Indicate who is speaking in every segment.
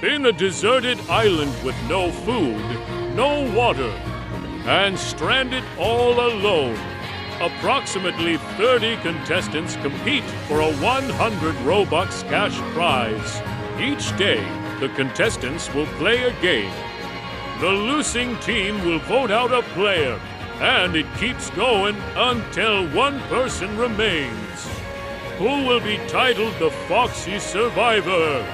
Speaker 1: In a deserted island with no food, no water, and stranded all alone, approximately 30 contestants compete for a 100 Robux cash prize. Each day, the contestants will play a game. The losing team will vote out a player, and it keeps going until one person remains. Who will be titled the Foxi Survivor?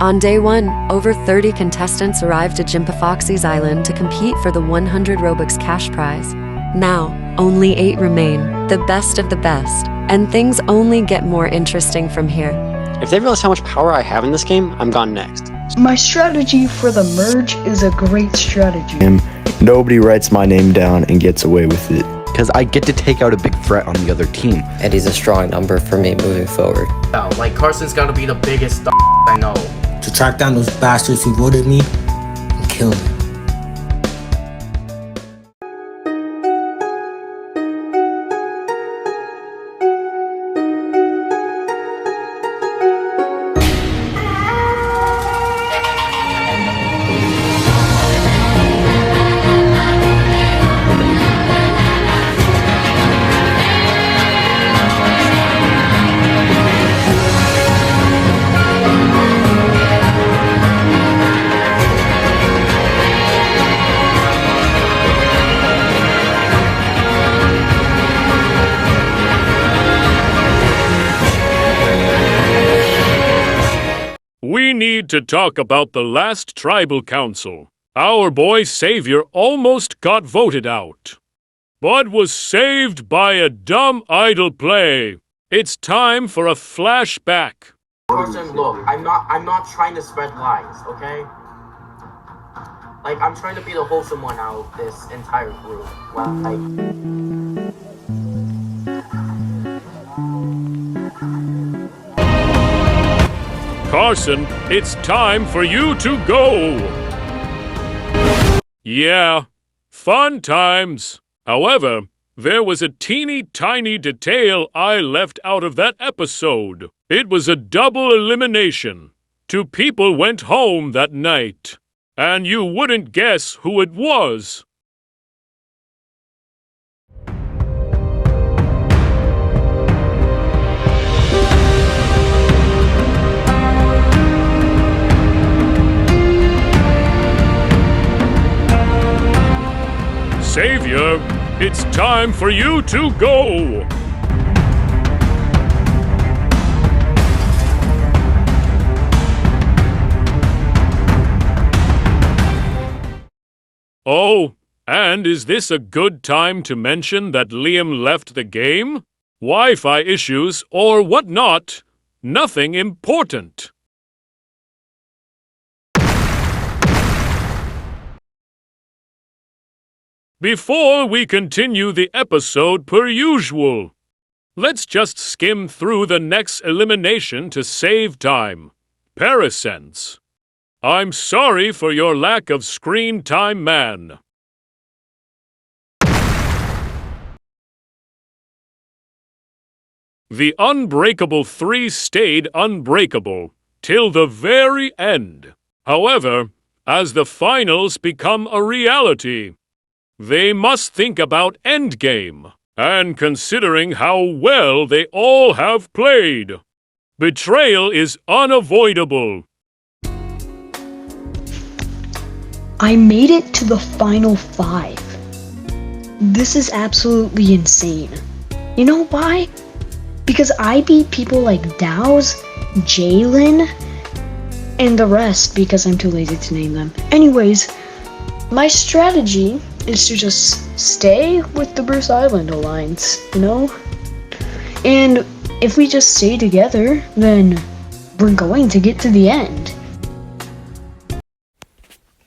Speaker 2: On day 1, over 30 contestants arrived at JympiFoxi's island to compete for the 100 Robux cash prize. Now, only 8 remain, the best of the best, and things only get more interesting from here.
Speaker 3: If they realize how much power I have in this game, I'm gone next.
Speaker 4: My strategy for the merge is a great strategy.
Speaker 5: Nobody writes my name down and gets away with it.
Speaker 6: Because I get to take out a big threat on the other team.
Speaker 7: And he's a strong number for me moving forward.
Speaker 8: Like, Carson's gotta be the biggest I know.
Speaker 9: To track down those bastards who voted me and kill them.
Speaker 1: We need to talk about the last tribal council. Our boy Savior almost got voted out, but was saved by a dumb idle play. It's time for a flashback.
Speaker 8: Carson, look, I'm not trying to spread lies, okay? Like, I'm trying to be the wholesome one out of this entire group.
Speaker 1: Carson, it's time for you to go. Yeah, fun times. However, there was a teeny tiny detail I left out of that episode. It was a double elimination. 2 people went home that night, and you wouldn't guess who it was. Savior, it's time for you to go! Oh, and is this a good time to mention that Liam left the game? Wi-Fi issues or whatnot, nothing important. Before we continue the episode per usual, let's just skim through the next elimination to save time. Parasense. I'm sorry for your lack of screen time, man. The Unbreakable 3 stayed unbreakable till the very end. However, as the finals become a reality, they must think about endgame, and considering how well they all have played, betrayal is unavoidable.
Speaker 4: I made it to the final 5. This is absolutely insane. You know why? Because I beat people like Dow's, Jalen, and the rest because I'm too lazy to name them. Anyways, my strategy is to just stay with the Bruce Island Alliance, you know? And if we just stay together, then we're going to get to the end.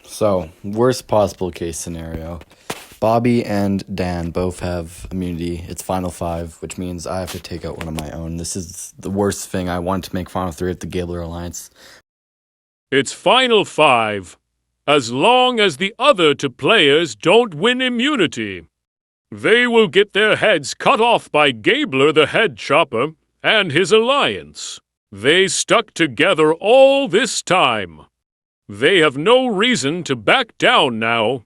Speaker 6: So, worst possible case scenario. Bobby and Dan both have immunity. It's final 5, which means I have to take out one of my own. This is the worst thing. I wanted to make final 3 at the Gabler Alliance.
Speaker 1: It's final 5, as long as the other 2 players don't win immunity. They will get their heads cut off by Gabler the Head Chopper and his alliance. They stuck together all this time. They have no reason to back down now.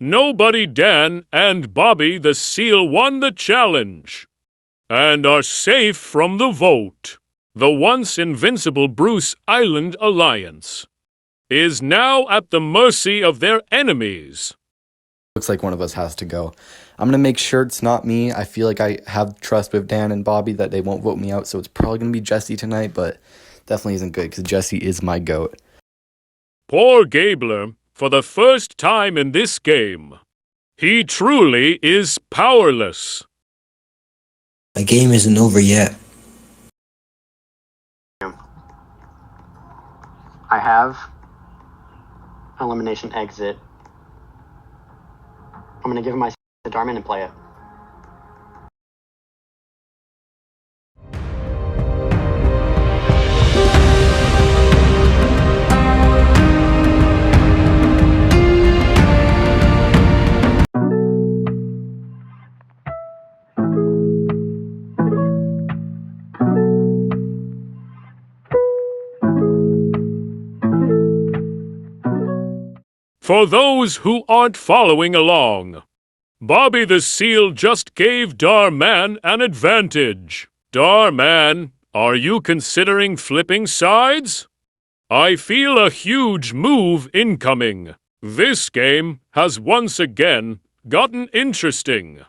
Speaker 1: Nobody Dan and Bobby the Seal won the challenge and are safe from the vote. The once invincible Bruce Island Alliance is now at the mercy of their enemies.
Speaker 6: Looks like one of us has to go. I'm going to make sure it's not me. I feel like I have trust with Dan and Bobby that they won't vote me out, so it's probably going to be Jesse tonight, but definitely isn't good because Jesse is my GOAT.
Speaker 1: Poor Gabler, for the first time in this game. He truly is powerless.
Speaker 9: The game isn't over yet.
Speaker 3: I have elimination exit. I'm gonna give him my to Darman and play it.
Speaker 1: For those who aren't following along, Bobby the Seal just gave Darman an advantage. Darman, are you considering flipping sides? I feel a huge move incoming. This game has once again gotten interesting.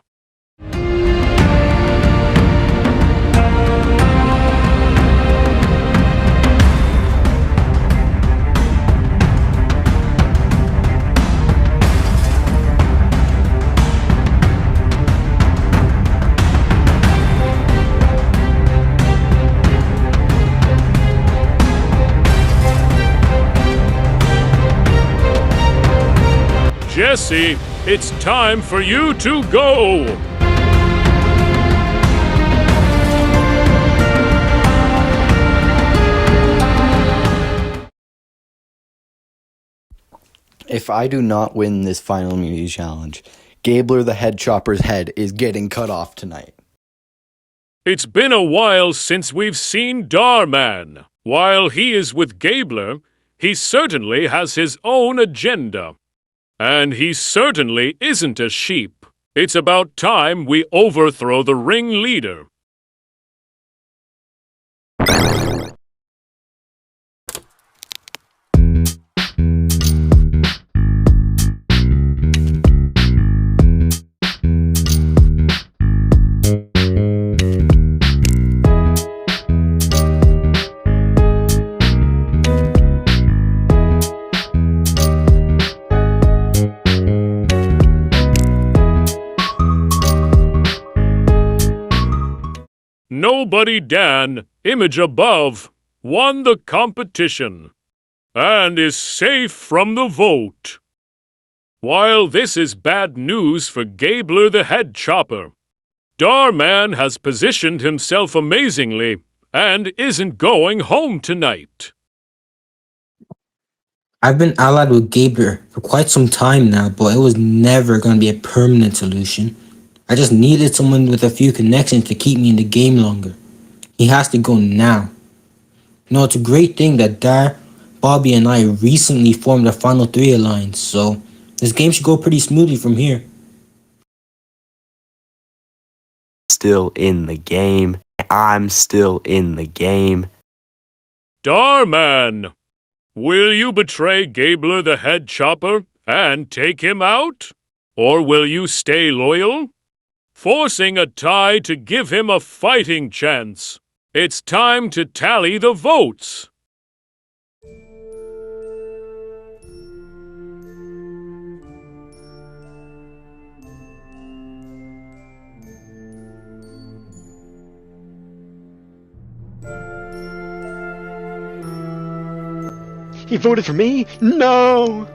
Speaker 1: Jesse, it's time for you to go!
Speaker 6: If I do not win this final immunity challenge, Gabler the Head Chopper's head is getting cut off tonight.
Speaker 1: It's been a while since we've seen Darman. While he is with Gabler, he certainly has his own agenda. And he certainly isn't a sheep. It's about time we overthrow the ringleader. Nobody Dan, image above, won the competition and is safe from the vote. While this is bad news for Gabler the Head Chopper, Darman has positioned himself amazingly and isn't going home tonight.
Speaker 9: I've been allied with Gabler for quite some time now, but it was never going to be a permanent solution. I just needed someone with a few connections to keep me in the game longer. He has to go now. You know, it's a great thing that Dar, Bobby, and I recently formed a Final 3 alliance, so this game should go pretty smoothly from here.
Speaker 5: Still in the game. I'm still in the game.
Speaker 1: Darman, Will you betray Gabler the head chopper and take him out? Or will you stay loyal? Forcing a tie to give him a fighting chance. It's time to tally the votes.
Speaker 3: He voted for me? No!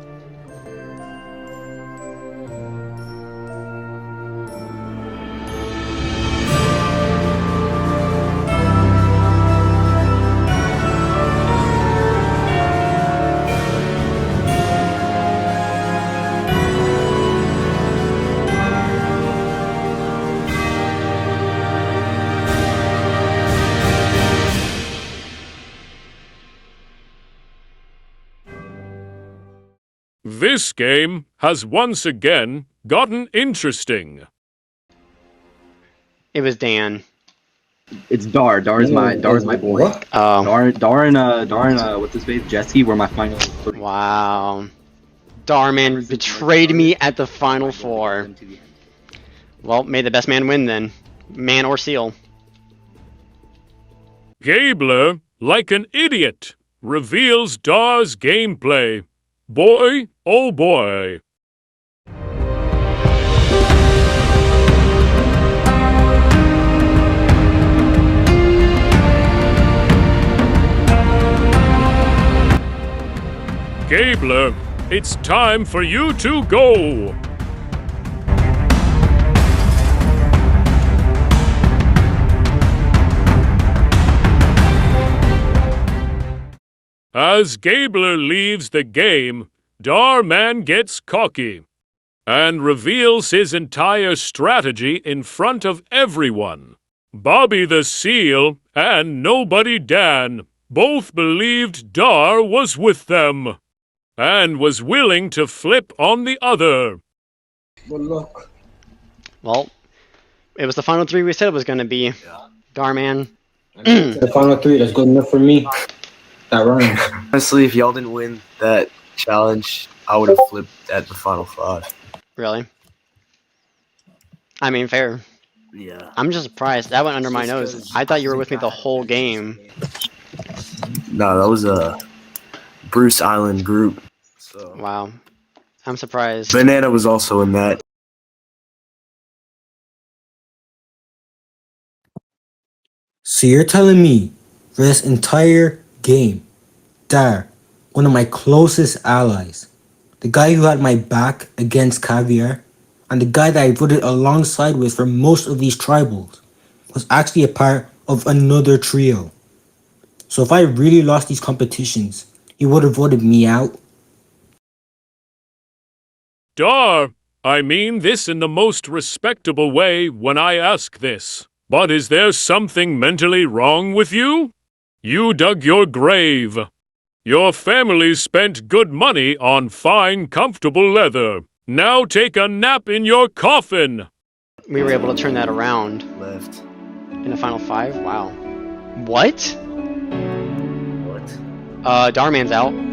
Speaker 1: This game has once again gotten interesting.
Speaker 3: It was Dan.
Speaker 10: It's Dar. Dar's my boy.
Speaker 3: Oh.
Speaker 10: Dar and what's his face? Jesse were my final three.
Speaker 3: Wow. Darman betrayed me at the final four. Well, may the best man win then. Man or seal.
Speaker 1: Gabler, like an idiot, reveals Dar's gameplay. Boy, oh boy. Gabler, it's time for you to go. As Gabler leaves the game, Darman gets cocky and reveals his entire strategy in front of everyone. Bobby the Seal and Nobody Dan both believed Dar was with them and was willing to flip on the other.
Speaker 3: Good luck. Well, it was the final three we said it was going to be. Yeah. Darman.
Speaker 9: The final three, that's good enough for me. That rhymes.
Speaker 5: Honestly, if y'all didn't win that challenge, I would have flipped at the final five.
Speaker 3: Really? I mean, fair.
Speaker 5: Yeah.
Speaker 3: I'm just surprised. That went under my nose. I thought you were with me the whole game.
Speaker 5: No, that was a Bruce Island group. So.
Speaker 3: Wow. I'm surprised.
Speaker 5: Banana was also in that.
Speaker 9: So you're telling me for this entire game, Dar, one of my closest allies, the guy who had my back against Caviar, and the guy that I voted alongside with for most of these tribals, was actually a part of another trio. So if I really lost these competitions, he would have voted me out.
Speaker 1: Dar, I mean this in the most respectable way when I ask this. But is there something mentally wrong with you? You dug your grave. Your family spent good money on fine, comfortable leather. Now take a nap in your coffin.
Speaker 3: We were able to turn that around.
Speaker 5: Left.
Speaker 3: In the final five? Wow. What?
Speaker 5: What?
Speaker 3: Darman's out.